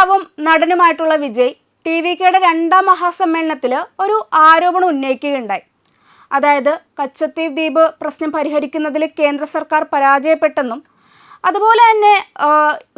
നേതാവും നടനുമായിട്ടുള്ള വിജയ് TVKയുടെ രണ്ടാം മഹാസമ്മേളനത്തിൽ ഒരു ആരോപണം ഉന്നയിക്കുകയുണ്ടായി. അതായത് കച്ചത്തീവ് ദ്വീപ് പ്രശ്നം പരിഹരിക്കുന്നതിൽ കേന്ദ്ര സർക്കാർ പരാജയപ്പെട്ടെന്നും അതുപോലെ തന്നെ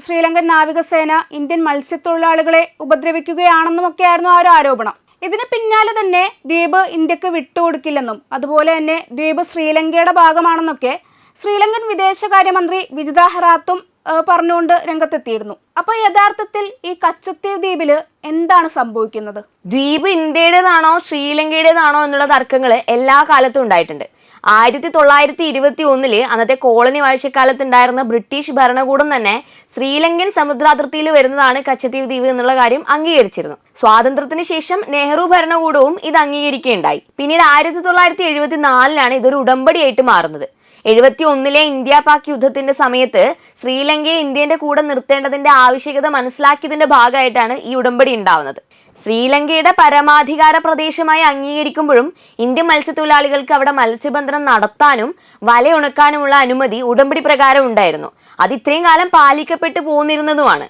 ശ്രീലങ്കൻ നാവികസേന ഇന്ത്യൻ മത്സ്യത്തൊഴിലാളികളെ ഉപദ്രവിക്കുകയാണെന്നുമൊക്കെയായിരുന്നു ആ ഒരു ആരോപണം. ഇതിന് പിന്നാലെ തന്നെ ദ്വീപ് ഇന്ത്യക്ക് വിട്ടുകൊടുക്കില്ലെന്നും അതുപോലെ തന്നെ ദ്വീപ് ശ്രീലങ്കയുടെ ഭാഗമാണെന്നൊക്കെ ശ്രീലങ്കൻ വിദേശകാര്യമന്ത്രി വിജിത ഹെറാത്തും പറഞ്ഞുകൊണ്ട് രംഗത്തെത്തിയിരുന്നു. അപ്പോൾ യഥാർത്ഥത്തിൽ ഈ കച്ചത്തീവ് ദ്വീപില് എന്താണ് സംഭവിക്കുന്നത്? ദ്വീപ് ഇന്ത്യയുടേതാണോ ശ്രീലങ്കയുടേതാണോ എന്നുള്ള തർക്കങ്ങൾ എല്ലാ കാലത്തും ഉണ്ടായിട്ടുണ്ട്. 1921 അന്നത്തെ കോളനി വാഴ്ചക്കാലത്ത് ഉണ്ടായിരുന്ന ബ്രിട്ടീഷ് ഭരണകൂടം തന്നെ ശ്രീലങ്കൻ സമുദ്രാതിർത്തിയിൽ വരുന്നതാണ് കച്ചത്തീവ് ദ്വീപ് എന്നുള്ള കാര്യം അംഗീകരിച്ചിരുന്നു. സ്വാതന്ത്ര്യത്തിന് ശേഷം നെഹ്റു ഭരണകൂടവും ഇത് അംഗീകരിക്കുകയുണ്ടായി. പിന്നീട് 1974 ഇതൊരു ഉടമ്പടിയായിട്ട് മാറുന്നത്. 71 ഇന്ത്യ പാക് യുദ്ധത്തിന്റെ സമയത്ത് ശ്രീലങ്കയെ ഇന്ത്യന്റെ കൂടെ നിർത്തേണ്ടതിന്റെ ആവശ്യകത മനസ്സിലാക്കിയതിന്റെ ഭാഗമായിട്ടാണ് ഈ ഉടമ്പടി ഉണ്ടാവുന്നത്. ശ്രീലങ്കയുടെ പരമാധികാര പ്രദേശമായി അംഗീകരിക്കുമ്പോഴും ഇന്ത്യൻ മത്സ്യത്തൊഴിലാളികൾക്ക് അവിടെ മത്സ്യബന്ധനം നടത്താനും വലയുണക്കാനുമുള്ള അനുമതി ഉടമ്പടി പ്രകാരം ഉണ്ടായിരുന്നു. അത് ഇത്രയും കാലം പാലിക്കപ്പെട്ടു പോന്നിരുന്നതുമാണ്.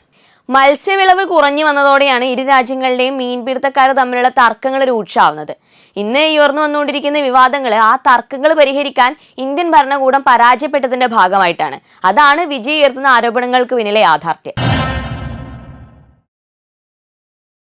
മത്സ്യവിളവ് കുറഞ്ഞു വന്നതോടെയാണ് ഇരു രാജ്യങ്ങളുടെയും മീൻപിടുത്തക്കാർ തമ്മിലുള്ള തർക്കങ്ങൾ രൂക്ഷമാവുന്നത്. ഇന്ന് ഉയർന്നു വന്നുകൊണ്ടിരിക്കുന്ന വിവാദങ്ങൾ ആ തർക്കങ്ങൾ പരിഹരിക്കാൻ ഇന്ത്യൻ ഭരണകൂടം പരാജയപ്പെട്ടതിന്റെ ഭാഗമായിട്ടാണ്. അതാണ് വിജയ് ഉയർത്തുന്ന ആരോപണങ്ങൾക്ക് പിന്നിലെ യാഥാർത്ഥ്യം.